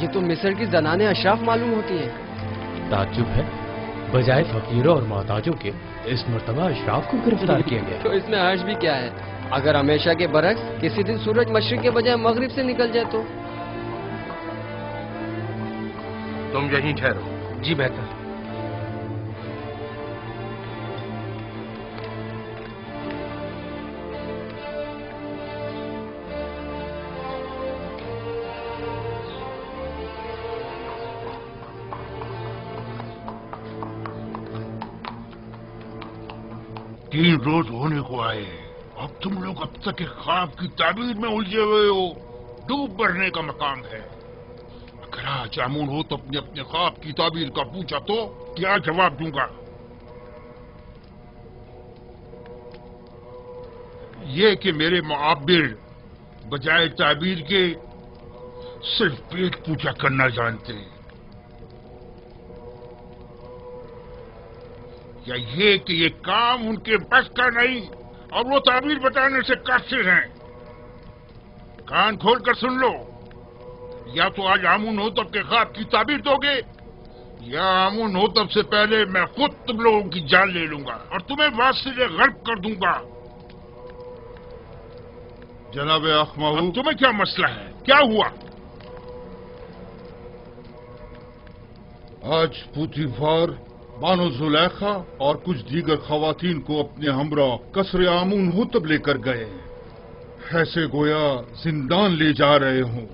یہ تو مصر کی زنانیں اشراف معلوم ہوتی ہیں۔ تعجب ہے، بجائے فقیروں اور محتاجوں کے اس مرتبہ اشراف کو گرفتار کیا گیا۔ تو اس میں حرج بھی کیا ہے؟ اگر ہمیشہ کے برعکس کسی دن سورج مشرق کے بجائے مغرب سے نکل جائے تو؟ تم یہیں ٹھہرو۔ جی بہتر۔ تین روز ہونے کو آئے، اب تم لوگ اب تک ایک خواب کی تعبیر میں الجھے ہوئے ہو۔ ڈوب بڑھنے کا مقام ہے۔ اگر آج آمون ہو تو اپنے خواب کی تعبیر کا پوچھا تو کیا جواب دوں گا؟ یہ کہ میرے معابر بجائے تعبیر کے صرف پیٹ پوچھا کرنا جانتے، یا یہ کہ یہ کام ان کے بس کا نہیں اور وہ تعبیر بتانے سے قاصر ہیں؟ کان کھول کر سن لو، یا تو آج آمون ہوتب کے خواب کی تعبیر دو گے، یا آمون ہوتب سے پہلے میں خود تم لوگوں کی جان لے لوں گا اور تمہیں واصل غرب کر دوں گا۔ جناب اخماہو، تمہیں کیا مسئلہ ہے؟ کیا ہوا؟ آج پوتیفار بانو زلیخا اور کچھ دیگر خواتین کو اپنے ہمراہ قصر آمون ہوتب لے کر گئے، ایسے گویا زندان لے جا رہے ہوں،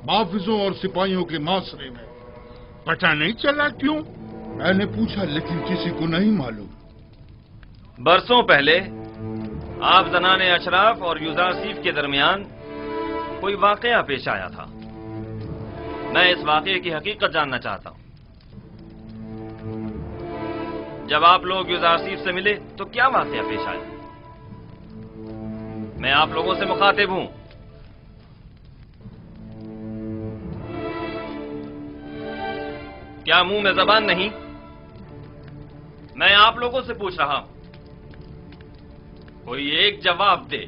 محافظوں اور سپاہیوں کے معاشرے میں۔ پتہ نہیں چلا کیوں؟ میں نے پوچھا لیکن کسی کو نہیں معلوم۔ برسوں پہلے آپ زنان اشراف اور یوزارسیف کے درمیان کوئی واقعہ پیش آیا تھا۔ میں اس واقعے کی حقیقت جاننا چاہتا ہوں۔ جب آپ لوگ یوزارسیف سے ملے تو کیا واقعہ پیش آیا؟ میں آپ لوگوں سے مخاطب ہوں۔ کیا منہ میں زبان نہیں؟ میں آپ لوگوں سے پوچھ رہا ہوں، کوئی ایک جواب دے۔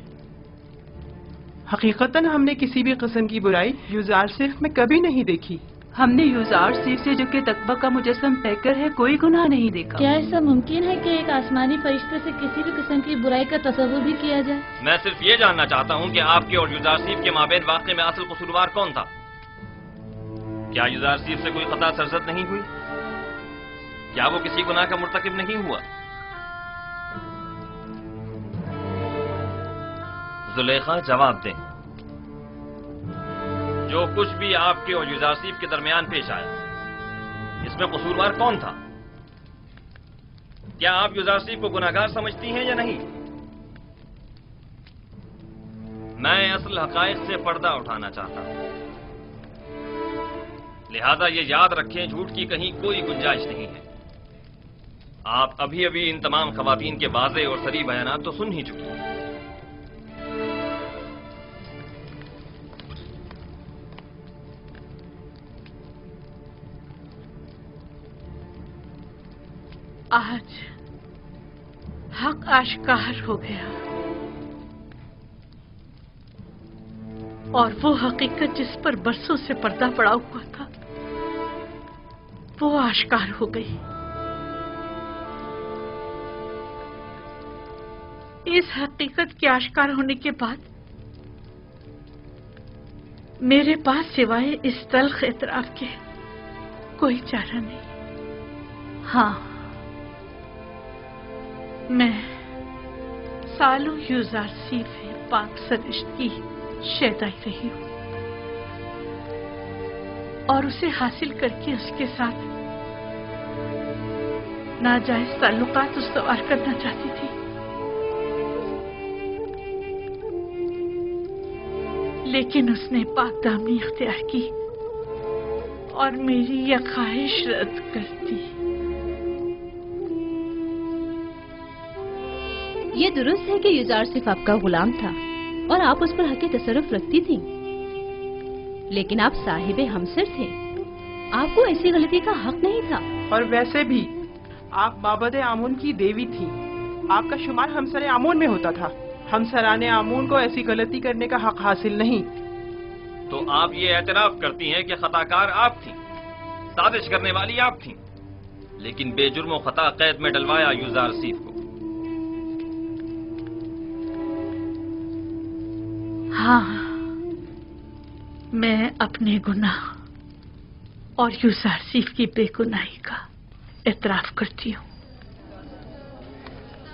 حقیقتاً ہم نے کسی بھی قسم کی برائی یوزارسیف میں کبھی نہیں دیکھی۔ ہم نے یوزارسیف سے جو کہ تقوی کا مجسم پیکر ہے کوئی گناہ نہیں دیکھا۔ کیا ایسا ممکن ہے کہ ایک آسمانی فرشتے سے کسی بھی قسم کی برائی کا تصور بھی کیا جائے؟ میں صرف یہ جاننا چاہتا ہوں کہ آپ کے اور یوزارسیف کے مابین واقعے میں اصل قصوروار کون تھا؟ کیا یوزارسیف سے کوئی خطا سرزد نہیں ہوئی؟ کیا وہ کسی گناہ کا مرتکب نہیں ہوا؟ زلیخا جواب دیں، جو کچھ بھی آپ کے اور یوزارسیف کے درمیان پیش آیا اس میں قصوروار کون تھا؟ کیا آپ یوزارسیف کو گناہگار سمجھتی ہیں یا نہیں؟ میں اصل حقائق سے پردہ اٹھانا چاہتا ہوں، لہذا یہ یاد رکھیں جھوٹ کی کہیں کوئی گنجائش نہیں ہے۔ آپ ابھی ابھی ان تمام خواتین کے واضح اور صریح بیانات تو سن ہی چکی ہیں۔ آج حق آشکار ہو گیا اور وہ حقیقت جس پر برسوں سے پردہ پڑا ہوا تھا وہ آشکار ہو گئی۔ اس حقیقت کے آشکار ہونے کے بعد میرے پاس سوائے اس تلخ اعتراف کے کوئی چارہ نہیں۔ ہاں، میں سالوں یوزارسیف پاک سرشت کی شیدائی رہی ہوں اور اسے حاصل کر کے اس کے ساتھ ناجائز تعلقات استوار کرنا چاہتی تھی، لیکن اس نے پاک دامنی اختیار کی اور میری یہ خواہش رد کر دی۔ یہ درست ہے کہ یوزارسیف آپ کا غلام تھا اور آپ اس پر حق تصرف رکھتی تھی، لیکن آپ صاحب ہمسر تھے، آپ کو ایسی غلطی کا حق نہیں تھا۔ اور ویسے بھی آپ مابد آمون کی دیوی تھی، آپ کا شمار ہمسر آمون میں ہوتا تھا۔ ہمسران آمون کو ایسی غلطی کرنے کا حق حاصل نہیں۔ تو آپ یہ اعتراف کرتی ہیں کہ خطا کار آپ تھیں، سازش کرنے والی آپ تھیں، لیکن بے جرم و خطا قید میں ڈلوایا یوزار سیف کو۔ ہاں، میں اپنے گناہ اور یوزار سیف کی بے گناہی کا اعتراف کرتی ہوں۔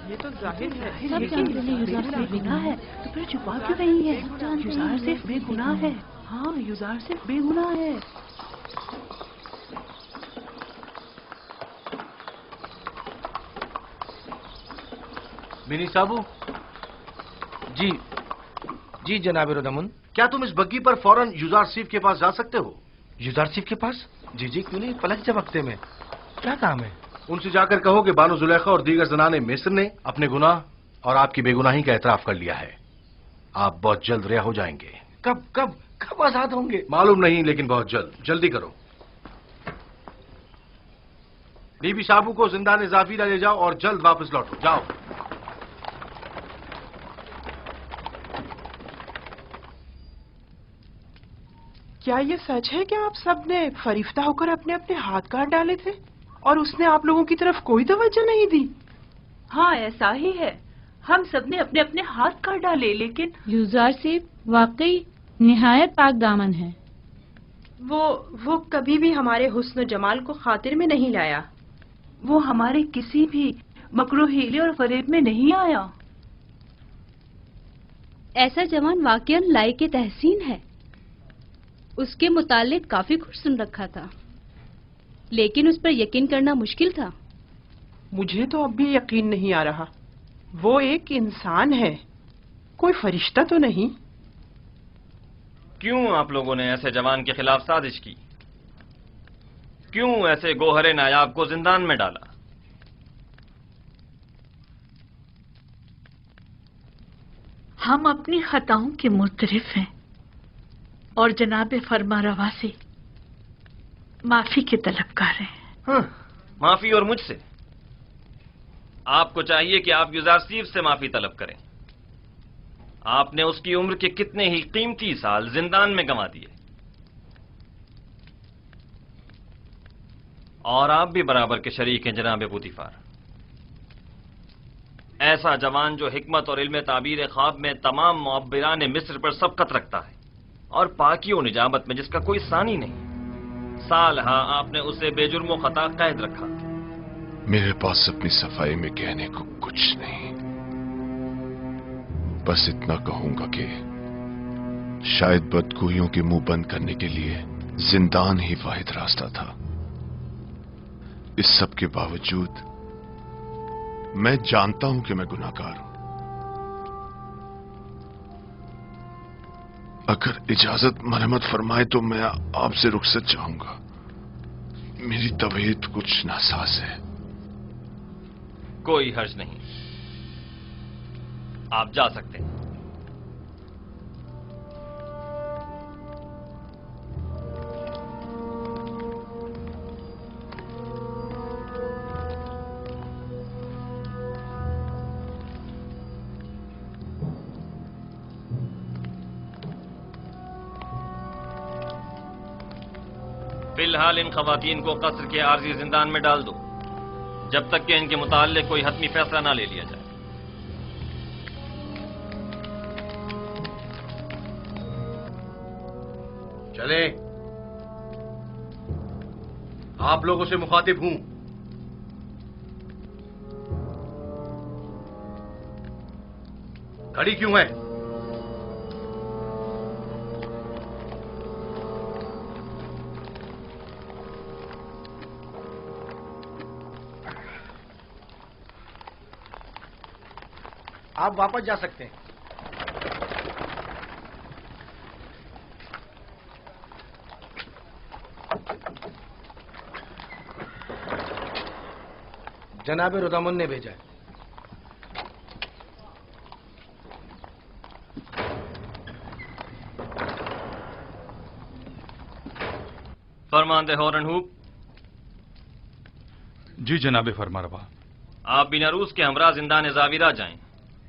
یہ تو ظاہر ہے سب جانتے ہیں یوزار سیف بے گناہ ہے، تو پھر چھپا کیوں رہی ہے؟ یوزار سیف بے گناہ ہے۔ ہاں، یوزار سیف بے گناہ ہے۔ بینی صاحبو، جی جناب ردامن، کیا تم اس بگی پر فوراً یوزار سیف کے پاس جا سکتے ہو؟ یوزار سیف کے پاس؟ جی کیوں نہیں، پلک جھپکتے میں کیا کام ہے؟ ان سے جا کر کہو کہ بانو زلیخا اور دیگر زنان مصر نے اپنے گناہ اور آپ کی بے گناہی کا اعتراف کر لیا ہے۔ آپ بہت جلد رہا ہو جائیں گے۔ کب آزاد ہوں گے؟ معلوم نہیں، لیکن بہت جلد۔ جلدی کرو۔ بی بی صاحبو کو زندان زافیرہ لے جاؤ اور جلد واپس لوٹو۔ جاؤ۔ کیا یہ سچ ہے کہ آپ سب نے فریفتہ ہو کر اپنے اپنے ہاتھ کاٹ ڈالے تھے اور اس نے آپ لوگوں کی طرف کوئی توجہ نہیں دی؟ ہاں، ایسا ہی ہے، ہم سب نے اپنے اپنے ہاتھ کاٹ ڈالے، لیکن یوزار سیف واقعی نہایت پاک دامن ہے۔ وہ کبھی بھی ہمارے حسن و جمال کو خاطر میں نہیں لایا۔ وہ ہمارے کسی بھی مکروہ ہیلے اور فریب میں نہیں آیا۔ ایسا جوان واقعاً لائق تحسین ہے۔ اس کے متعلق کافی کچھ سن رکھا تھا، لیکن اس پر یقین کرنا مشکل تھا۔ مجھے تو اب بھی یقین نہیں آ رہا۔ وہ ایک انسان ہے، کوئی فرشتہ تو نہیں۔ کیوں آپ لوگوں نے ایسے جوان کے خلاف سازش کی؟ کیوں ایسے گوہر نایاب کو زندان میں ڈالا؟ ہم اپنی خطاؤں کے معترف ہیں اور جناب فرما روا سے معافی کے طلبگار ہیں۔ معافی اور مجھ سے؟ آپ کو چاہیے کہ آپ یوزار سیف سے معافی طلب کریں۔ آپ نے اس کی عمر کے کتنے ہی قیمتی سال زندان میں گنوا دیے، اور آپ بھی برابر کے شریک ہیں جناب پوتیفار۔ ایسا جوان جو حکمت اور علم تعبیر خواب میں تمام معبران مصر پر سبقت رکھتا ہے، اور پاکی و نجابت میں جس کا کوئی ثانی نہیں، سال ہاں آپ نے اسے بے جرم و خطا قید رکھا۔ میرے پاس اپنی صفائی میں کہنے کو کچھ نہیں، بس اتنا کہوں گا کہ شاید بدگوئیوں کے منہ بند کرنے کے لیے زندان ہی واحد راستہ تھا۔ اس سب کے باوجود میں جانتا ہوں کہ میں گناہگار ہوں۔ اگر اجازت مرحمت فرمائے تو میں آپ سے رخصت چاہوں گا۔ میری طبیعت کچھ ناساز ہے۔ کوئی حرج نہیں، آپ جا سکتے ہیں۔ فی الحال ان خواتین کو قصر کے عارضی زندان میں ڈال دو، جب تک کہ ان کے متعلق کوئی حتمی فیصلہ نہ لے لیا جائے۔ چلے، آپ لوگوں سے مخاطب ہوں۔ کھڑی کیوں ہے؟ آپ واپس جا سکتے ہیں۔ جناب ردامن نے بھیجا ہے۔ فرماندے ہورن ہوپ۔ جی جناب فرما روا۔ آپ بیناروس کے ہمراہ زندان زاویرہ جائیں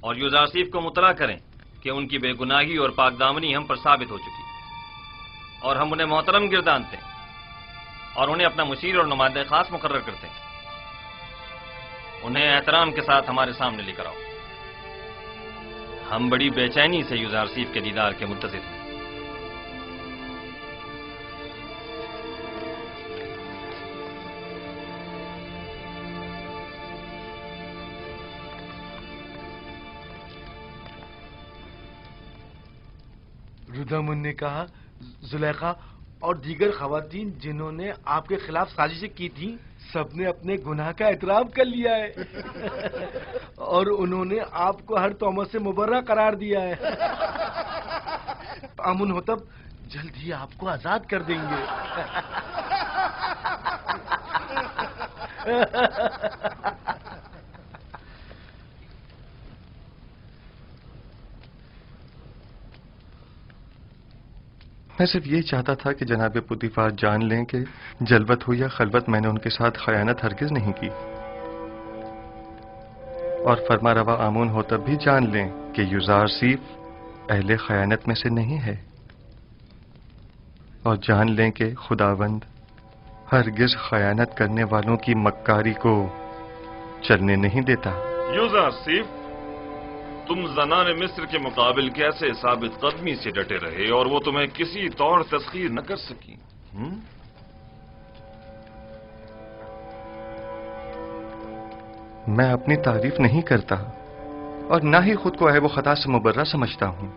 اور یوزار سیف کو مطلع کریں کہ ان کی بے گناہی اور پاک دامنی ہم پر ثابت ہو چکی۔ اور ہم انہیں محترم گردانتے ہیں اور انہیں اپنا مشیر اور نمائندہ خاص مقرر کرتے ہیں. انہیں احترام کے ساتھ ہمارے سامنے لے کر آؤ. ہم بڑی بے چینی سے یوزارسیف کے دیدار کے منتظر ہیں. رودامن نے کہا زلیخا اور دیگر خواتین جنہوں نے آپ کے خلاف سازشیں کی تھیں سب نے اپنے گناہ کا اعتراف کر لیا ہے اور انہوں نے آپ کو ہر تہمت سے مبرہ قرار دیا ہے. آمن ہوتب جلد ہی آپ کو آزاد کر دیں گے. میں صرف یہ چاہتا تھا کہ جناب پوتیفار جان لیں کہ جلوت ہو یا خلوت میں نے ان کے ساتھ خیانت ہرگز نہیں کی، اور فرما روا آمون ہوتب بھی جان لیں کہ یوزارسیف اہل خیانت میں سے نہیں ہے، اور جان لیں کہ خداوند ہرگز خیانت کرنے والوں کی مکاری کو چلنے نہیں دیتا. یوزارسیف، تم زنان مصر کے مقابل کیسے ثابت قدمی سے ڈٹے رہے اور وہ تمہیں کسی طور تسخیر نہ کر سکی؟ میں اپنی تعریف نہیں کرتا اور نہ ہی خود کو عیب و خطا سے مبرہ سمجھتا ہوں.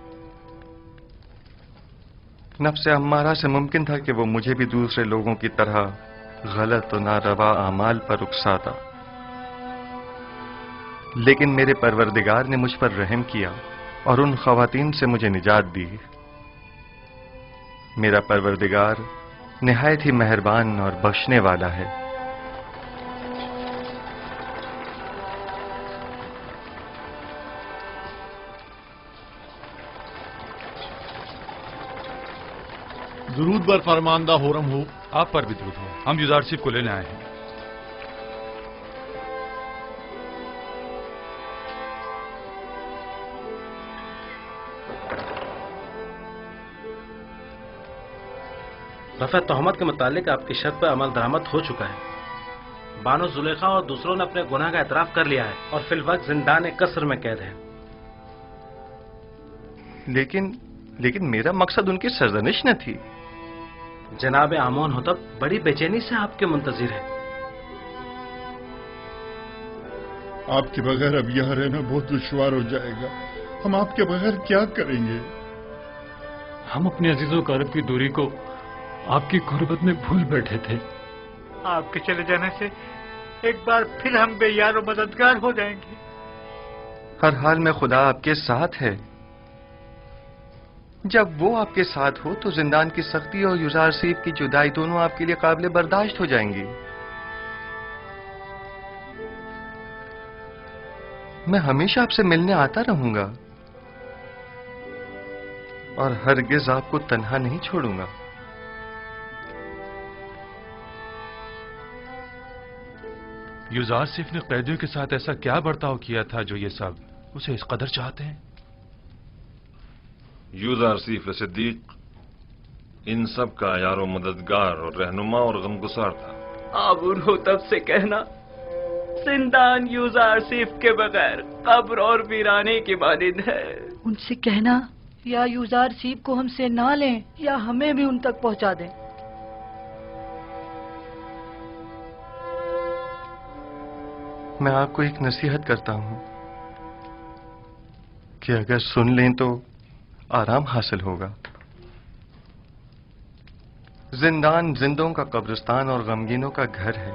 نفس امارہ سے ممکن تھا کہ وہ مجھے بھی دوسرے لوگوں کی طرح غلط و ناروا اعمال پر اکساتا، لیکن میرے پروردگار نے مجھ پر رحم کیا اور ان خواتین سے مجھے نجات دی. میرا پروردگار نہایت ہی مہربان اور بخشنے والا ہے. درود بر فرماندہ ہورم ہو. آپ پر بھی درود ہو. ہم یوزارسیف کو لینے آئے ہیں. رفع تہمت کے متعلق آپ کی شرط پر عمل درآمد ہو چکا ہے. بانو زلیخا اور دوسروں نے اپنے گناہ کا اعتراف کر لیا ہے اور فی الوقت زندان قصر میں قید ہے. لیکن میرا مقصد ان کی سرزنش نہ تھی. جناب آمون ہوتب بڑی بے چینی سے آپ کے منتظر ہے. آپ کے بغیر اب یہاں رہنا بہت دشوار ہو جائے گا. ہم آپ کے بغیر کیا کریں گے؟ ہم اپنے عزیزوں قرب کی دوری کو آپ کی غربت میں بھول بیٹھے تھے. آپ کے چلے جانے سے ایک بار پھر ہم بے یار و مددگار ہو جائیں گے. ہر حال میں خدا آپ کے ساتھ ہے. جب وہ آپ کے ساتھ ہو تو زندان کی سختی اور یوزارسیف کی جدائی دونوں آپ کے لیے قابل برداشت ہو جائیں گی. میں ہمیشہ آپ سے ملنے آتا رہوں گا اور ہرگز آپ کو تنہا نہیں چھوڑوں گا. یوزارسیف نے قیدیوں کے ساتھ ایسا کیا برتاؤ کیا تھا جو یہ سب اسے اس قدر چاہتے ہیں؟ یوزارسیف صدیق ان سب کا یار و مددگار اور رہنما اور غمگسار تھا. آمون ہوتب سے کہنا زندان یوزارسیف کے بغیر قبر اور ویرانے کی مانند ہے. ان سے کہنا یا یوزارسیف کو ہم سے نہ لیں یا ہمیں بھی ان تک پہنچا دیں. میں آپ کو ایک نصیحت کرتا ہوں کہ اگر سن لیں تو آرام حاصل ہوگا. زندان زندوں کا قبرستان اور غمگینوں کا گھر ہے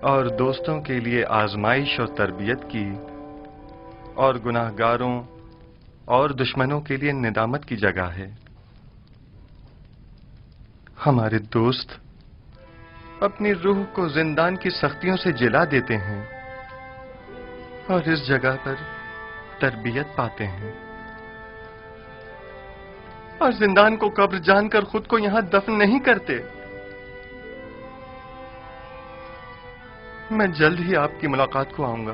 اور دوستوں کے لیے آزمائش اور تربیت کی اور گناہ گاروں اور دشمنوں کے لیے ندامت کی جگہ ہے. ہمارے دوست اپنی روح کو زندان کی سختیوں سے جلا دیتے ہیں اور اس جگہ پر تربیت پاتے ہیں، اور زندان کو قبر جان کر خود کو یہاں دفن نہیں کرتے. میں جلد ہی آپ کی ملاقات کو آؤں گا.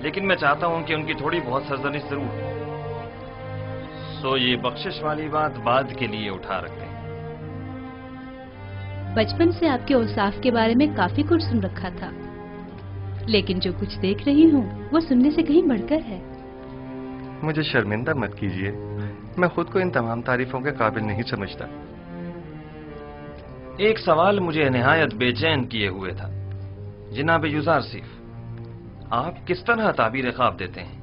لیکن میں چاہتا ہوں کہ ان کی تھوڑی بہت سرزنش ضرور ہو۔ سو یہ بخشش والی بات بعد کے لیے اٹھا رکھتے ہیں۔ بچپن سے آپ کے اوصاف کے بارے میں کافی کچھ سن رکھا تھا، لیکن جو کچھ دیکھ رہی ہوں وہ سننے سے کہیں بڑھ کر ہے۔ مجھے شرمندہ مت کیجیے، میں خود کو ان تمام تعریفوں کے قابل نہیں سمجھتا۔ ایک سوال مجھے نہایت بے چین کیے ہوئے تھا۔ جناب یوزارسیف، آپ کس طرح تعبیر خواب دیتے ہیں؟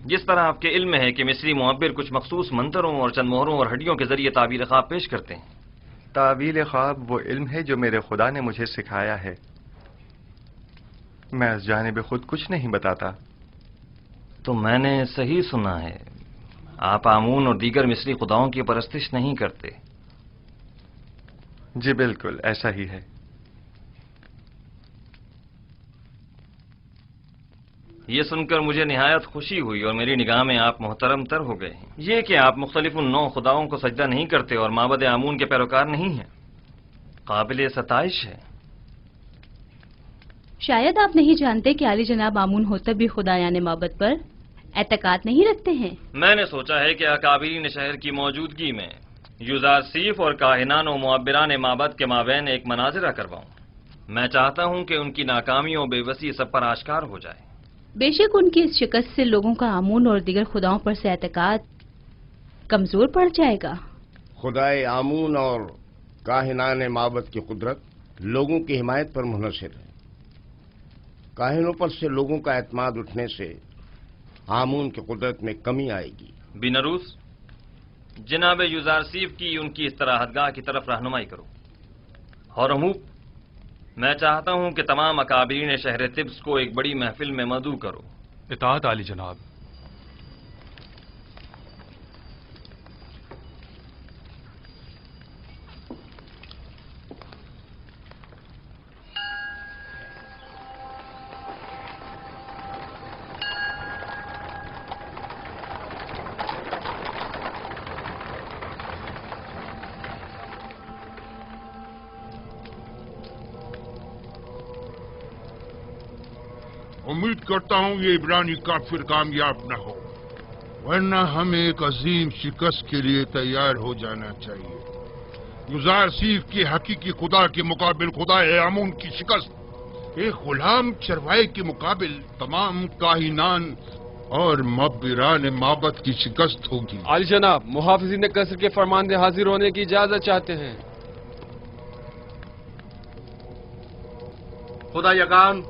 جس طرح آپ کے علم ہے کہ مصری معبر کچھ مخصوص منتروں اور چند مہروں اور ہڈیوں کے ذریعے تعبیر خواب پیش کرتے ہیں۔ تعبیر خواب وہ علم ہے جو میرے خدا نے مجھے سکھایا ہے، میں اس جانب خود کچھ نہیں بتاتا۔ تو میں نے صحیح سنا ہے، آپ آمون اور دیگر مصری خداؤں کی پرستش نہیں کرتے؟ جی بالکل ایسا ہی ہے۔ یہ سن کر مجھے نہایت خوشی ہوئی اور میری نگاہ میں آپ محترم تر ہو گئے ہیں۔ یہ کہ آپ مختلف نو خداؤں کو سجدہ نہیں کرتے اور معبد آمون کے پیروکار نہیں ہیں، قابل ستائش ہے۔ شاید آپ نہیں جانتے کہ عالی جناب آمون ہوتب بھی خدایان معبد پر اعتقاد نہیں رکھتے ہیں۔ میں نے سوچا ہے کہ اکابرین شہر کی موجودگی میں یوزارسیف اور کاہنان و معبران معبد کے مابین ایک مناظرہ کرواؤں۔ میں چاہتا ہوں کہ ان کی ناکامیوں بے بسی سب پر آشکار ہو جائے۔ بے شک ان کی اس شکست سے لوگوں کا آمون اور دیگر خداؤں پر سے اعتقاد کمزور پڑ جائے گا۔ خدائے آمون اور کاہنان معبد کی قدرت لوگوں کی حمایت پر منحصر ہے۔ کاہنوں پر سے لوگوں کا اعتماد اٹھنے سے آمون کی قدرت میں کمی آئے گی۔ بینروس، جناب یوزارسیف کی ان کی استراحت گاہ کی طرف رہنمائی کرو۔ ہورموپ، میں چاہتا ہوں کہ تمام اکابرین شہر طبس کو ایک بڑی محفل میں مدعو کرو۔ اطاعت عالی جناب۔ امید کرتا ہوں یہ عبرانی کافر کامیاب نہ ہو، ورنہ ہمیں ایک عظیم شکست کے لیے تیار ہو جانا چاہیے۔ یوزارسیف کے حقیقی خدا کے مقابل خدا آمون کی شکست ایک غلام چروائے کے مقابل تمام کاہنان اور معبران معبد کی شکست ہوگی۔ عالی جناب، محافظین قصر کے فرماندے حاضر ہونے کی اجازت چاہتے ہیں۔ خدا یگان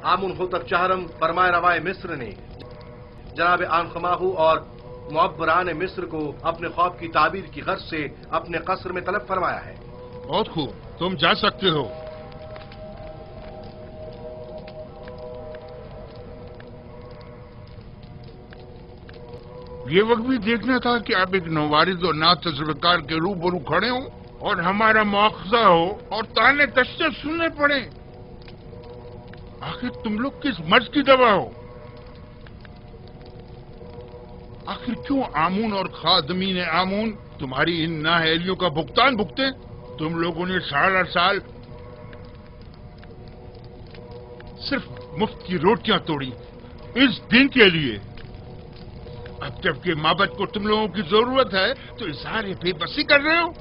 آمون ہوتب چہرم فرمائے روائے مصر نے جناب آنخماہو اور معبران مصر کو اپنے خواب کی تعبیر کی غرض سے اپنے قصر میں طلب فرمایا ہے۔ بہت خوب، تم جا سکتے ہو۔ یہ وقت بھی دیکھنا تھا کہ آپ ایک نوارد اور نا تجربہ کار کے روبرو کھڑے ہوں اور ہمارا مواخذہ ہو اور تانے تشنے سننے پڑے۔ آخر تم لوگ کس مرض کی دوا ہو؟ آخر کیوں آمون اور خادمین آمون تمہاری ان نااہلیوں کا بھگتان بھگتے؟ تم لوگوں نے سال ہر سال صرف مفت کی روٹیاں توڑی اس دن کے لیے۔ اب جب کہ معبد کو تم لوگوں کی ضرورت ہے تو اظہار بے بسی کر رہے ہو۔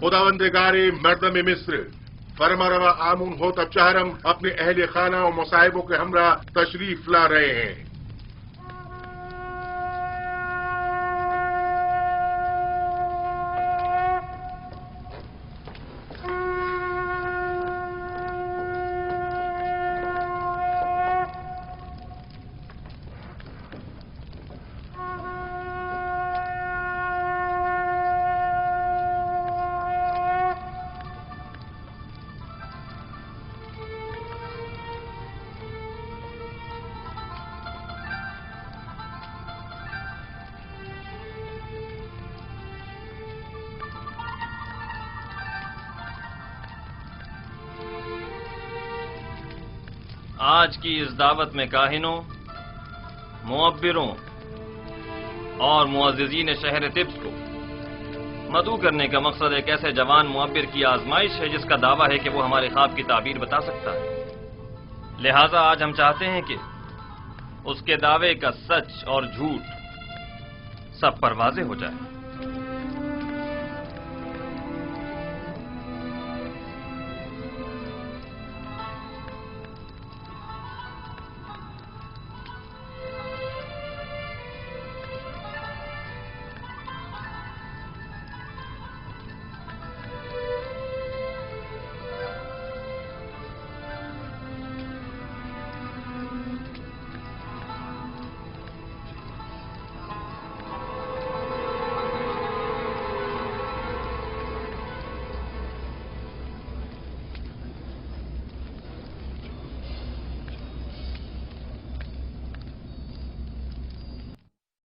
خداوندگار مردم مصر، فرما روا آمون ہوتب چہرم اپنے اہل خانہ و مصائبوں کے ہمراہ تشریف لا رہے ہیں۔ آج کی اس دعوت میں کاہنوں، معبروں اور معززین شہر طبس کو مدعو کرنے کا مقصد ایک ایسے جوان معبر کی آزمائش ہے جس کا دعویٰ ہے کہ وہ ہمارے خواب کی تعبیر بتا سکتا ہے۔ لہٰذا آج ہم چاہتے ہیں کہ اس کے دعوے کا سچ اور جھوٹ سب پر واضح ہو جائے۔